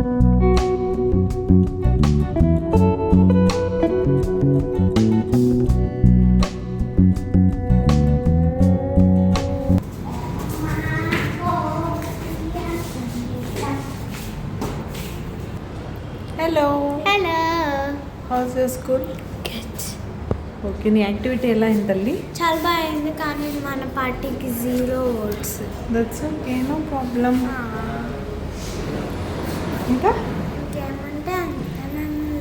Hello hello. House your school? Okay, నీ activity ఎలా అయింది తల్లి? చాలా బాగుంది, కానీ మన పార్టీకి 0 votes. That's okay, no problem. ఇంకా ఇంకేమంటే అంతేనండి.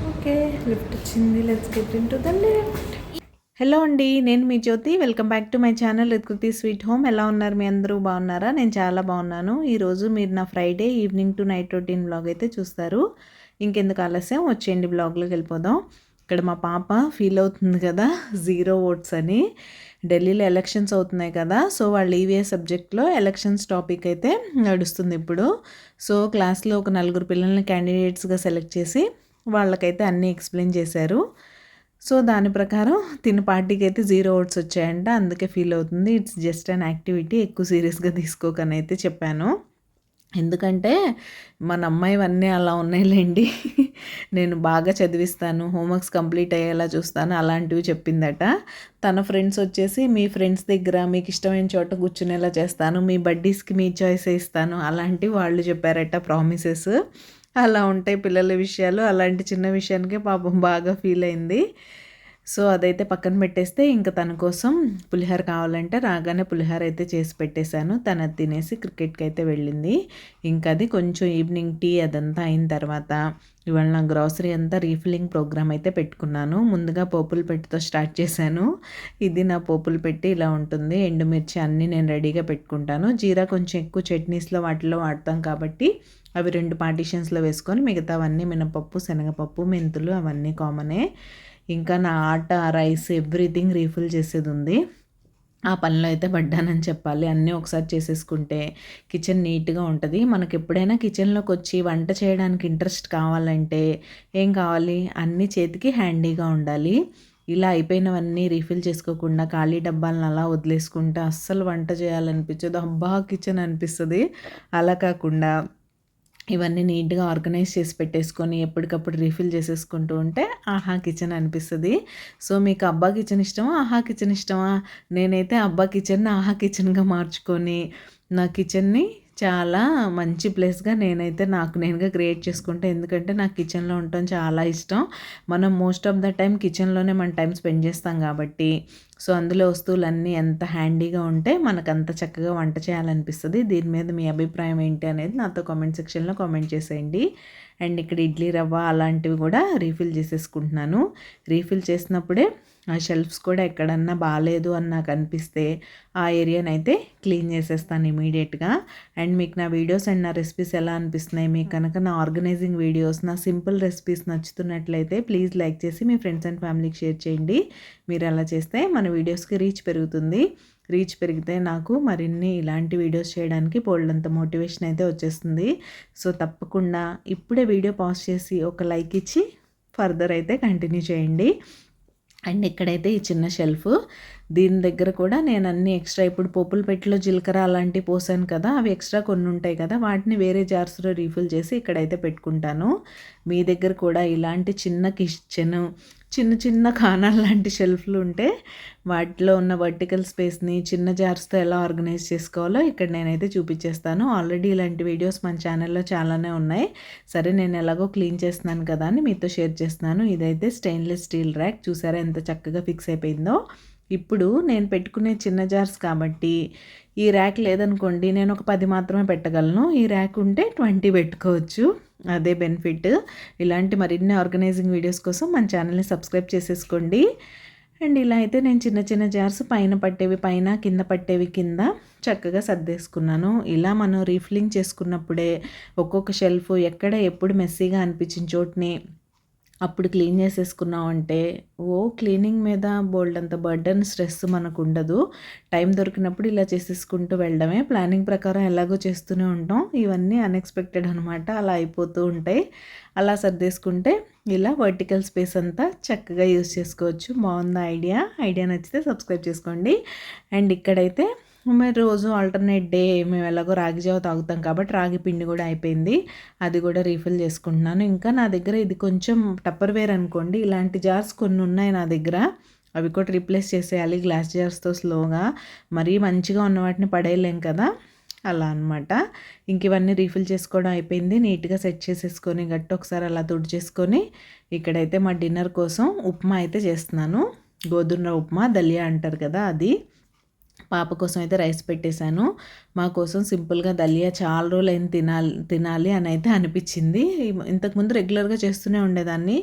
ఓకే, లిఫ్ట్ వచ్చింది. Let's get in to the lift. Hello అండి, నేను మీ జ్యోతి. Welcome back to my channel Kriti sweet home. ఎలా ఉన్నారు మీ అందరూ? బాగున్నారా? నేను చాలా బాగున్నాను. ఈరోజు మీరు నా Friday evening to night routine blog అయితే చూస్తారు. ఇంకెందుకు ఆలస్యం, వచ్చేయండి బ్లాగ్లోకి వెళ్ళిపోదాం. ఇక్కడ మా పాప ఫీల్ అవుతుంది కదా 0 votes అని. ఢిల్లీలో ఎలక్షన్స్ అవుతున్నాయి కదా, సో వాళ్ళు ఈవీఎస్ సబ్జెక్ట్లో ఎలక్షన్స్ టాపిక్ అయితే నడుస్తుంది ఇప్పుడు. సో క్లాస్లో ఒక 4 పిల్లల్ని క్యాండిడేట్స్గా సెలెక్ట్ చేసి వాళ్ళకైతే అన్నీ ఎక్స్ప్లెయిన్ చేశారు. సో దాని ప్రకారం తిన పార్టీకి అయితే 0 votes వచ్చాయంట, అందుకే ఫీల్ అవుతుంది. ఇట్స్ జస్ట్ అన్ యాక్టివిటీ, ఎక్కువ సీరియస్గా తీసుకోకని అయితే చెప్పాను. ఎందుకంటే మన అమ్మాయివన్నీ అలా ఉన్నాయిలేండి. నేను బాగా చదివిస్తాను, హోంవర్క్స్ కంప్లీట్ అయ్యేలా చూస్తాను, అలాంటివి చెప్పిందట. తన ఫ్రెండ్స్ వచ్చేసి మీ ఫ్రెండ్స్ దగ్గర మీకు ఇష్టమైన చోట కూర్చునేలా చేస్తాను, మీ బడ్డీస్కి మీ చాయిస్ ఇస్తాను, అలాంటివి వాళ్ళు చెప్పారట ప్రామిసెస్. అలా ఉంటాయి పిల్లల విషయాలు. అలాంటి చిన్న విషయానికే పాపం బాగా ఫీల్ అయింది. సో అదైతే పక్కన పెట్టేస్తే ఇంకా తన కోసం పులిహోర కావాలంటే రాగానే పులిహోర అయితే చేసి పెట్టేశాను. తను అది తినేసి క్రికెట్కి అయితే వెళ్ళింది. ఇంకా అది కొంచెం ఈవినింగ్ టీ అదంతా అయిన తర్వాత ఇవాళ నా గ్రాసరీ అంతా రీఫిల్లింగ్ ప్రోగ్రామ్ అయితే పెట్టుకున్నాను. ముందుగా పోపుల పెట్టితో స్టార్ట్ చేశాను. ఇది నా పోపుల పెట్టి ఇలా ఉంటుంది. ఎండుమిర్చి అన్నీ నేను రెడీగా పెట్టుకుంటాను. జీరా కొంచెం ఎక్కువ చట్నీస్లో వాటిలో వాడతాం కాబట్టి అవి 2 పార్టీషన్స్లో వేసుకొని మిగతావన్నీ మినపప్పు, శనగపప్పు, మెంతులు అవన్నీ కామనే. ఇంకా నా ఆట, రైస్ ఎవ్రీథింగ్ రీఫిల్ చేసేది ఉంది. ఆ పనిలో అయితే పడ్డానని చెప్పాలి. అన్నీ ఒకసారి చేసేసుకుంటే కిచెన్ నీట్గా ఉంటుంది. మనకి ఎప్పుడైనా కిచెన్లోకి వచ్చి వంట చేయడానికి ఇంట్రెస్ట్ కావాలంటే ఏం కావాలి, అన్నీ చేతికి హ్యాండీగా ఉండాలి. ఇలా అయిపోయినవన్నీ రీఫిల్ చేసుకోకుండా ఖాళీ డబ్బాలను అలా వదిలేసుకుంటే అస్సలు వంట చేయాలనిపించదు, అబ్బా కిచెన్ అనిపిస్తుంది. అలా కాకుండా ఇవన్నీ నీట్గా ఆర్గనైజ్ చేసి పెట్టేసుకొని ఎప్పటికప్పుడు రీఫిల్ చేసేసుకుంటూ ఉంటే ఆహా కిచెన్ అనిపిస్తుంది. సో మీకు అబ్బా కిచెన్ ఇష్టమా, ఆహా కిచెన్ ఇష్టమా? నేనైతే అబ్బా కిచెన్ని ఆహా కిచెన్గా మార్చుకొని నా కిచెన్ని చాలా మంచి ప్లేస్గా నేనైతే నాకు నేనుగా క్రియేట్ చేసుకుంటే, ఎందుకంటే నాకు కిచెన్లో ఉండటం చాలా ఇష్టం. మనం మోస్ట్ ఆఫ్ ద టైం కిచెన్లోనే మన టైం స్పెండ్ చేస్తాం కాబట్టి, సో అందులో వస్తువులన్నీ ఎంత హ్యాండీగా ఉంటే మనకు అంత చక్కగా వంట చేయాలనిపిస్తుంది. దీని మీద మీ అభిప్రాయం ఏంటి అనేది నాతో కామెంట్ సెక్షన్లో కామెంట్ చేసేయండి. అండ్ ఇక్కడ ఇడ్లీ రవ్వ అలాంటివి కూడా రీఫిల్ చేసేసుకుంటున్నాను. రీఫిల్ చేసినప్పుడే ఆ షెల్ఫ్స్ కూడా ఎక్కడన్నా బాగాలేదు అని నాకు అనిపిస్తే ఆ ఏరియాని అయితే క్లీన్ చేసేస్తాను ఇమీడియట్గా. అండ్ మీకు నా వీడియోస్ అండ్ నా రెసిపీస్ ఎలా అనిపిస్తున్నాయి, మీకు కనుక నా ఆర్గనైజింగ్ వీడియోస్, నా సింపుల్ రెసిపీస్ నచ్చుతున్నట్లయితే ప్లీజ్ లైక్ చేసి మీ ఫ్రెండ్స్ అండ్ ఫ్యామిలీకి షేర్ చేయండి. మీరు అలా చేస్తే మన వీడియోస్కి రీచ్ పెరుగుతుంది. రీచ్ పెరిగితే నాకు మరిన్ని ఇలాంటి వీడియోస్ చేయడానికి బోల్డంత మోటివేషన్ అయితే వచ్చేస్తుంది. సో తప్పకుండా ఇప్పుడే వీడియో పాజ్ చేసి ఒక లైక్ ఇచ్చి ఫర్దర్ అయితే కంటిన్యూ చేయండి. అండ్ ఇక్కడైతే ఈ చిన్న షెల్ఫ్, దీని దగ్గర కూడా నేను అన్ని ఎక్స్ట్రా ఇప్పుడు పోపుల పెట్టిలో జీలకర్ర అలాంటివి పోసాను కదా, అవి ఎక్స్ట్రా కొన్ని ఉంటాయి కదా, వాటిని వేరే జార్స్లో రీఫిల్ చేసి ఇక్కడైతే పెట్టుకుంటాను. మీ దగ్గర కూడా ఇలాంటి చిన్న కిచెన్, చిన్న చిన్న కానాలు లాంటి షెల్ఫ్లు ఉంటే వాటిలో ఉన్న వర్టికల్ స్పేస్ని చిన్న జార్స్తో ఎలా ఆర్గనైజ్ చేసుకోవాలో ఇక్కడ నేనైతే చూపించేస్తాను. ఆల్రెడీ ఇలాంటి వీడియోస్ మన ఛానల్లో చాలానే ఉన్నాయి. సరే నేను ఎలాగో క్లీన్ చేస్తున్నాను కదా అని మీతో షేర్ చేస్తున్నాను. ఇదైతే స్టెయిన్లెస్ స్టీల్ ర్యాక్, చూసారా ఎంత చక్కగా ఫిక్స్ అయిపోయిందో. ఇప్పుడు నేను పెట్టుకునే చిన్న జార్స్ కాబట్టి ఈ ర్యాక్ లేదనుకోండి నేను ఒక 10 మాత్రమే పెట్టగలను. ఈ ర్యాక్ ఉంటే 20 పెట్టుకోవచ్చు, అదే బెనిఫిట్. ఇలాంటి మరిన్ని ఆర్గనైజింగ్ వీడియోస్ కోసం మన ఛానల్ని సబ్స్క్రైబ్ చేసేసుకోండి. అండ్ ఇలా అయితే నేను చిన్న చిన్న జార్స్ పైన పట్టేవి పైన, కింద పట్టేవి కింద చక్కగా సర్దేసుకున్నాను. ఇలా మనం రీఫిల్లింగ్ చేసుకున్నప్పుడే ఒక్కొక్క షెల్ఫ్ ఎక్కడ ఎప్పుడు మెస్సీగా అనిపించిన చోటుని అప్పుడు క్లీన్ చేసేసుకున్నామంటే క్లీనింగ్ మీద బోల్డంత బర్డన్, స్ట్రెస్ మనకు ఉండదు. టైం దొరికినప్పుడు ఇలా చేసేసుకుంటూ వెళ్ళడమే. ప్లానింగ్ ప్రకారం ఎలాగో చేస్తూనే ఉంటాం, ఇవన్నీ అన్ఎక్స్పెక్టెడ్ అనమాట, అలా అయిపోతూ ఉంటాయి. అలా సర్దేసుకుంటే ఇలా వర్టికల్ స్పేస్ అంతా చక్కగా యూజ్ చేసుకోవచ్చు. బాగుంది ఐడియా నచ్చితే సబ్స్క్రైబ్ చేసుకోండి. అండ్ ఇక్కడైతే మరి రోజు ఆల్టర్నేట్ డే మేము ఎలాగో రాగి జావ తాగుతాం కాబట్టి రాగి పిండి కూడా అయిపోయింది, అది కూడా రీఫిల్ చేసుకుంటున్నాను. ఇంకా నా దగ్గర ఇది కొంచెం టప్పర్వేర్ అనుకోండి, ఇలాంటి జార్స్ కొన్ని ఉన్నాయి నా దగ్గర, అవి కూడా రీప్లేస్ చేసేయాలి గ్లాస్ జార్స్తో స్లోగా. మరీ మంచిగా ఉన్న వాటిని పడేయలేం కదా, అలా అనమాట. ఇంక ఇవన్నీ రీఫిల్ చేసుకోవడం అయిపోయింది, నీట్గా సెట్ చేసేసుకొని గట్టి ఒకసారి అలా తుడిచేసుకొని ఇక్కడైతే మా డిన్నర్ కోసం ఉప్మా అయితే చేస్తున్నాను. గోధుమ ఉప్మా, దలియా అంటారు కదా అది. పాప కోసం అయితే రైస్ పెట్టేశాను. మా కోసం సింపుల్గా దలియా చాలా రోజులు అయిన తినాలి అని అయితే అనిపించింది. ఇంతకుముందు రెగ్యులర్గా చేస్తూనే ఉండేదాన్ని.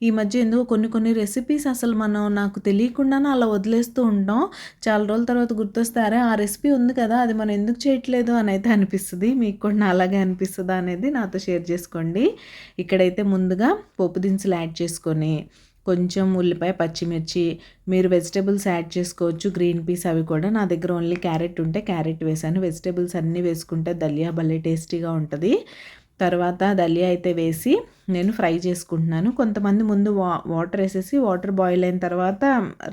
ఈ మధ్య ఎందుకో కొన్ని రెసిపీస్ అసలు నాకు తెలియకుండానే అలా వదిలేస్తూ ఉంటాం. చాలా రోజుల తర్వాత గుర్తొస్తారే ఆ రెసిపీ ఉంది కదా, అది మనం ఎందుకు చేయట్లేదు అని అయితే అనిపిస్తుంది. మీకు కూడా అలాగే అనిపిస్తుందా అనేది నాతో షేర్ చేసుకోండి. ఇక్కడైతే ముందుగా పోపు దినుసులు యాడ్ చేసుకొని కొంచెం ఉల్లిపాయ, పచ్చిమిర్చి, మీరు వెజిటేబుల్స్ యాడ్ చేసుకోవచ్చు, గ్రీన్ పీస్ అవి కూడా. నా దగ్గర ఓన్లీ క్యారెట్ ఉంటే క్యారెట్ వేసాను. వెజిటేబుల్స్ అన్నీ వేసుకుంటే దలియా భలే టేస్టీగా ఉంటుంది. తర్వాత దలియా అయితే వేసి నేను ఫ్రై చేసుకుంటున్నాను. కొంతమంది ముందు వాటర్ వేసేసి వాటర్ బాయిల్ అయిన తర్వాత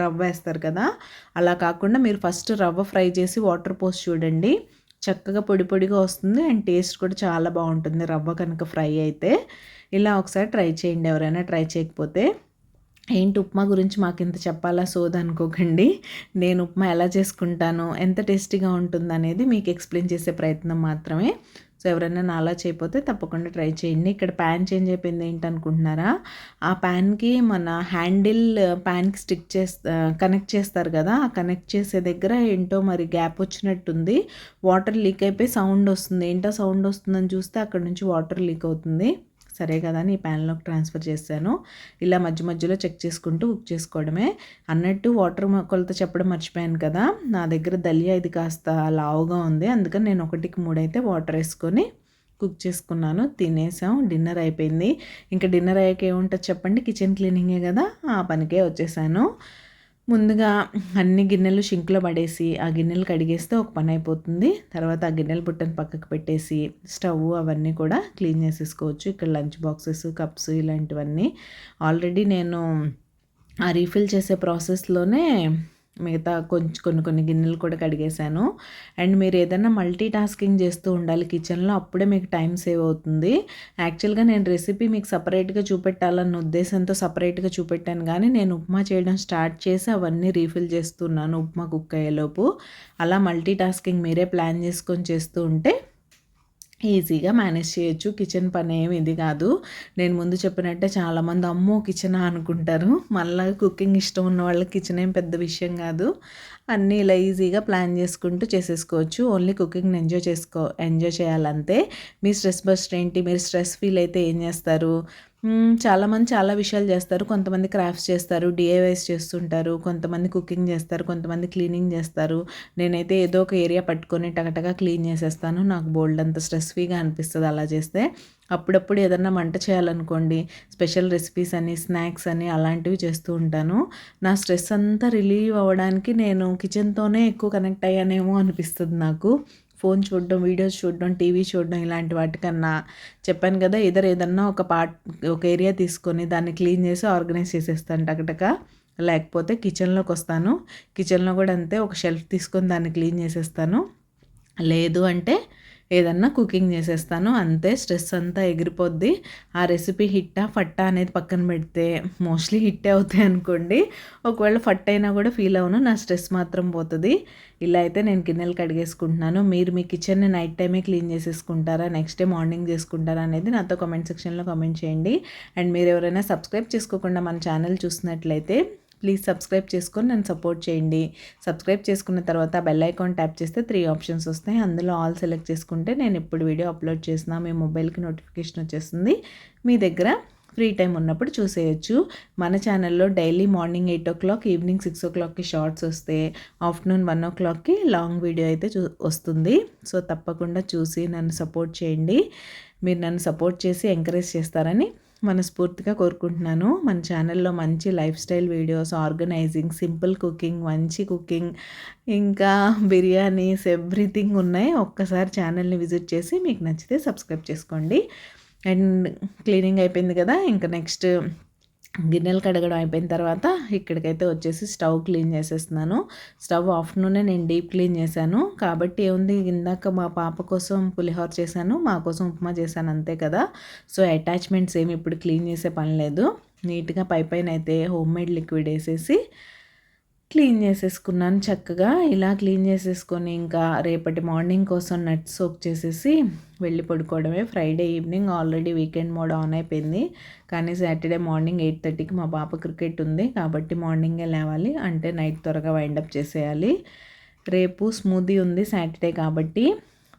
రవ్వ వేస్తారు కదా, అలా కాకుండా మీరు ఫస్ట్ రవ్వ ఫ్రై చేసి వాటర్ పోసి చూడండి, చక్కగా పొడి పొడిగా వస్తుంది అండ్ టేస్ట్ కూడా చాలా బాగుంటుంది రవ్వ కనుక ఫ్రై అయితే. ఇలా ఒకసారి ట్రై చేయండి ఎవరైనా ట్రై చేయకపోతే. ఏంటి ఉప్మా గురించి మాకు ఇంత చెప్పాలా సోది అనుకోకండి, నేను ఉప్మా ఎలా చేసుకుంటాను, ఎంత టేస్టీగా ఉంటుంది అనేది మీకు ఎక్స్ప్లెయిన్ చేసే ప్రయత్నం మాత్రమే. సో ఎవరైనా నాలా చేయకపోతే తప్పకుండా ట్రై చేయండి. ఇక్కడ ప్యాన్ చేంజ్ అయిపోయింది ఏంటనుకుంటున్నారా, ఆ ప్యాన్కి మన హ్యాండిల్ ప్యాన్కి కనెక్ట్ చేస్తారు కదా, ఆ కనెక్ట్ చేసే దగ్గర ఏంటో మరి గ్యాప్ వచ్చినట్టుంది, వాటర్ లీక్ అయిపోయి సౌండ్ వస్తుంది. ఏంటో సౌండ్ వస్తుందని చూస్తే అక్కడ నుంచి వాటర్ లీక్ అవుతుంది. సరే కదా అని ఈ ప్యాన్లోకి ట్రాన్స్ఫర్ చేశాను. ఇలా మధ్య మధ్యలో చెక్ చేసుకుంటూ కుక్ చేసుకోవడమే. అన్నట్టు వాటర్ కొలత చెప్పడం మర్చిపోయాను కదా, నా దగ్గర దలియా ఇది కాస్త లావుగా ఉంది, అందుకని నేను 1కి 3 అయితే వాటర్ వేసుకొని కుక్ చేసుకున్నాను. తినేసాం, డిన్నర్ అయిపోయింది. ఇంకా డిన్నర్ అయ్యాక ఏముంటుంది చెప్పండి, కిచెన్ క్లీనింగే కదా, ఆ పనికే వచ్చేసాను. ముందుగా అన్ని గిన్నెలు షింక్లో పడేసి ఆ గిన్నెలు కడిగేస్తే ఒక పని అయిపోతుంది. తర్వాత ఆ గిన్నెలు బుట్టను పక్కకు పెట్టేసి స్టవ్ అవన్నీ కూడా క్లీన్ చేసేసుకోవచ్చు. ఇక్కడ లంచ్ బాక్సెస్, కప్స్ ఇలాంటివన్నీ ఆల్రెడీ నేను ఆ రీఫిల్ చేసే ప్రాసెస్లోనే మిగతా కొన్ని గిన్నెలు కూడా కడిగేశాను. అండ్ మీరు ఏదైనా మల్టీ టాస్కింగ్ చేస్తూ ఉండాలి కిచెన్లో, అప్పుడే మీకు టైం సేవ్ అవుతుంది. యాక్చువల్గా నేను రెసిపీ మీకు సపరేట్గా చూపెట్టాలన్న ఉద్దేశంతో సపరేట్గా చూపెట్టాను, కానీ నేను ఉప్మా చేయడం స్టార్ట్ చేసి అవన్నీ రీఫిల్ చేస్తున్నాను ఉప్మా కుక్ అయ్యేలోపు. అలా మల్టీ టాస్కింగ్ మీరే ప్లాన్ చేసుకొని చేస్తూ ఉంటే ఈజీగా మేనేజ్ చేయొచ్చు. కిచెన్ పని ఏమి ఇది కాదు. నేను ముందు చెప్పినట్టే చాలామంది అమ్మో కిచెనా అనుకుంటారు. మళ్ళీ కుకింగ్ ఇష్టం ఉన్న వాళ్ళకి కిచెన్ ఏం పెద్ద విషయం కాదు. అన్నీ ఇలా ఈజీగా ప్లాన్ చేసుకుంటూ చేసేసుకోవచ్చు. ఓన్లీ కుకింగ్ని ఎంజాయ్ చేయాలంతే. మీ స్ట్రెస్ బస్ట్ ఏంటి, మీరు స్ట్రెస్ ఫీల్ అయితే ఏం చేస్తారు? చాలామంది చాలా విషయాలు చేస్తారు. కొంతమంది క్రాఫ్ట్స్ చేస్తారు, డిఐవైస్ చేస్తుంటారు, కొంతమంది కుకింగ్ చేస్తారు, కొంతమంది క్లీనింగ్ చేస్తారు. నేనైతే ఏదో ఒక ఏరియా పట్టుకొని టగటగా క్లీన్ చేసేస్తాను. నాకు బోల్డ్ అంత స్ట్రెస్ ఫ్రీగా అనిపిస్తుంది అలా చేస్తే. అప్పుడప్పుడు ఏదన్నా వంట చేయాలనుకోండి, స్పెషల్ రెసిపీస్ అని, స్నాక్స్ అని అలాంటివి చేస్తూ ఉంటాను. నా స్ట్రెస్ అంతా రిలీవ్ అవ్వడానికి నేను కిచెన్తోనే ఎక్కువ కనెక్ట్ అయ్యానేమో అనిపిస్తుంది నాకు. ఫోన్ చూడడం, వీడియోస్ చూడడం, టీవీ చూడడం ఇలాంటి వాటికన్నా చెప్పాను కదా, ఏదన్నా ఒక ఏరియా తీసుకొని దాన్ని క్లీన్ చేసి ఆర్గనైజ్ చేసేస్తాను టకటక. లేకపోతే కిచెన్లోకి వస్తాను, కిచెన్లో కూడా అంతే, ఒక షెల్ఫ్ తీసుకొని దాన్ని క్లీన్ చేసేస్తాను. లేదు అంటే ఏదన్నా కుకింగ్ చేసేస్తాను, అంతే. స్ట్రెస్ అంతా ఎగిరిపోద్ది. ఆ రెసిపీ హిట్టా ఫట్టా అనేది పక్కన పెడితే మోస్ట్లీ హిట్టే అవుతాయి అనుకోండి. ఒకవేళ ఫట్ అయినా కూడా ఫీల్ అవును, నా స్ట్రెస్ మాత్రం పోతుంది. ఇలా అయితే నేను గిన్నెలు కడిగేసుకుంటున్నాను. మీరు మీ కిచెన్ని నైట్ టైమే క్లీన్ చేసేసుకుంటారా, నెక్స్ట్ డే మార్నింగ్ చేసుకుంటారా అనేది నాతో కామెంట్ సెక్షన్లో కామెంట్ చేయండి. అండ్ మీరు ఎవరైనా సబ్స్క్రైబ్ చేసుకోకుండా మన ఛానల్ చూసినట్లయితే ప్లీజ్ సబ్స్క్రైబ్ చేసుకొని నన్ను సపోర్ట్ చేయండి. సబ్స్క్రైబ్ చేసుకున్న తర్వాత బెల్ ఐకాన్ ట్యాప్ చేస్తే 3 ఆప్షన్స్ వస్తాయి. అందులో ఆల్ సెలెక్ట్ చేసుకుంటే నేను ఎప్పుడు వీడియో అప్లోడ్ చేసినా మీ మొబైల్కి నోటిఫికేషన్ వచ్చేస్తుంది. మీ దగ్గర ఫ్రీ టైం ఉన్నప్పుడు చూసేయచ్చు. మన ఛానల్లో డైలీ మార్నింగ్ 8 o'clock, ఈవినింగ్ 6 o'clockకి షార్ట్స్ వస్తే, ఆఫ్టర్నూన్ 1 o'clockకి లాంగ్ వీడియో అయితే వస్తుంది. సో తప్పకుండా చూసి నన్ను సపోర్ట్ చేయండి. మీరు నన్ను సపోర్ట్ చేసి ఎంకరేజ్ చేస్తారని మనస్ఫూర్తిగా కోరుకుంటున్నాను. మన ఛానల్లో మంచి life style videos, organizing, simple cooking, మంచి కుకింగ్, ఇంకా బిర్యానీస్ ఎవ్రీథింగ్ ఉన్నాయి. ఒక్కసారి ఛానల్ని విజిట్ చేసి మీకు నచ్చితే సబ్స్క్రైబ్ చేసుకోండి. అండ్ క్లీనింగ్ అయిపోయింది కదా, ఇంకా నెక్స్ట్ గిన్నెలు కడగడం అయిపోయిన తర్వాత ఇక్కడికైతే వచ్చేసి స్టవ్ క్లీన్ చేసేస్తున్నాను. స్టవ్ ఆఫ్టర్నూనే నేను డీప్ క్లీన్ చేశాను కాబట్టి ఏముంది, ఇందాక మా పాప కోసం పులిహోర చేశాను, మా కోసం ఉప్మా చేశాను అంతే కదా. సో అటాచ్మెంట్స్ ఏమి ఇప్పుడు క్లీన్ చేసే పని లేదు. నీట్గా పైన అయితే హోమ్ మేడ్ లిక్విడ్ వేసేసి క్లీన్ చేసేసుకున్నాను చక్కగా. ఇలా క్లీన్ చేసేసుకొని ఇంకా రేపటి మార్నింగ్ కోసం నట్స్ సోక్ చేసేసి వెళ్ళి పడుకోవడమే. Friday evening already weekend mode on అయిపోయింది, కానీ సాటర్డే మార్నింగ్ 8:30కి మా పాప క్రికెట్ ఉంది కాబట్టి మార్నింగే లేవాలి, అంటే నైట్ త్వరగా వైండప్ చేసేయాలి. రేపు స్మూదీ ఉంది సాటర్డే కాబట్టి.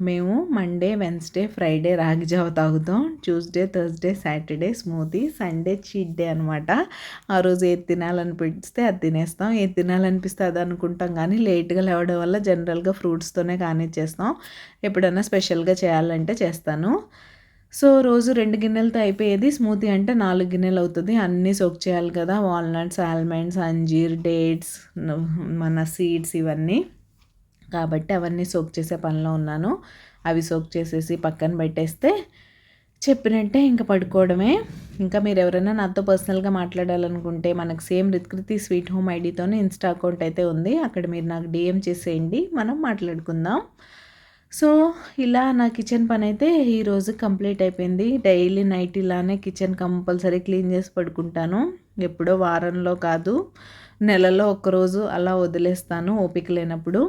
మేము మండే, వెన్స్డే, ఫ్రైడే రాగి జావ తాగుతాం. Tuesday, Thursday, Saturday smoothie, Sunday cheat day అనమాట. ఆ రోజు ఏది తినాలనిపిస్తే అది తినేస్తాం, ఏది తినాలనిపిస్తే అది అనుకుంటాం, కానీ లేట్గా లేవడం వల్ల జనరల్గా ఫ్రూట్స్తోనే కానిచ్చేస్తాం. ఎప్పుడైనా స్పెషల్గా చేయాలంటే చేస్తాను. సో రోజు 2 గిన్నెలతో అయిపోయేది, స్మూతీ అంటే 4 గిన్నెలు అవుతుంది. అన్నీ సోక్ చేయాలి కదా, వాల్నట్స్, ఆల్మండ్స్, అంజీర్, డేట్స్, మన సీడ్స్ ఇవన్నీ, కాబట్టి అవన్నీ సోక్ చేసే పనిలో ఉన్నాను. అవి సోక్ చేసేసి పక్కన పెట్టేస్తే చెప్పినట్టే ఇంకా పడుకోవడమే. ఇంకా మీరు ఎవరైనా నాతో పర్సనల్గా మాట్లాడాలనుకుంటే మనకు సేమ్ రిత్కృతి స్వీట్ హోమ్ ఐడితోనే ఇన్స్టా అకౌంట్ అయితే ఉంది, అక్కడ మీరు నాకు DM చేసేయండి, మనం మాట్లాడుకుందాం. సో ఇలా నా కిచెన్ పని అయితే ఈరోజు కంప్లీట్ అయిపోయింది. డైలీ నైట్ ఇలానే కిచెన్ కంపల్సరీ క్లీన్ చేసి పడుకుంటాను. ఎప్పుడో వారంలో కాదు, నెలలో ఒక్కరోజు అలా వదిలేస్తాను ఓపిక లేనప్పుడు.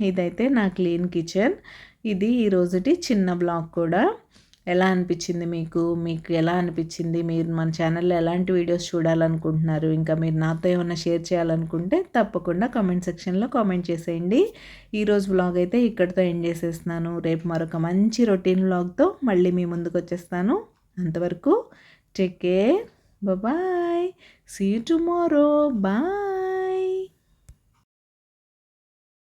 ఇదైతే నా క్లీన్ కిచెన్. ఇది ఈరోజుటి చిన్న బ్లాగ్ కూడా. ఎలా అనిపించింది మీకు ఎలా అనిపించింది, మీరు మన ఛానల్లో ఎలాంటి వీడియోస్ చూడాలనుకుంటున్నారు, ఇంకా మీరు నాతో ఏమైనా షేర్ చేయాలనుకుంటే తప్పకుండా కామెంట్ సెక్షన్లో కామెంట్ చేసేయండి. ఈరోజు వ్లాగ్ అయితే ఇక్కడితో ఎండ్ చేసేస్తున్నాను. రేపు మరొక మంచి రొటీన్ వ్లాగ్తో మళ్ళీ మీ ముందుకు వచ్చేస్తాను. అంతవరకు take care, bye, see you tomorrow, bye.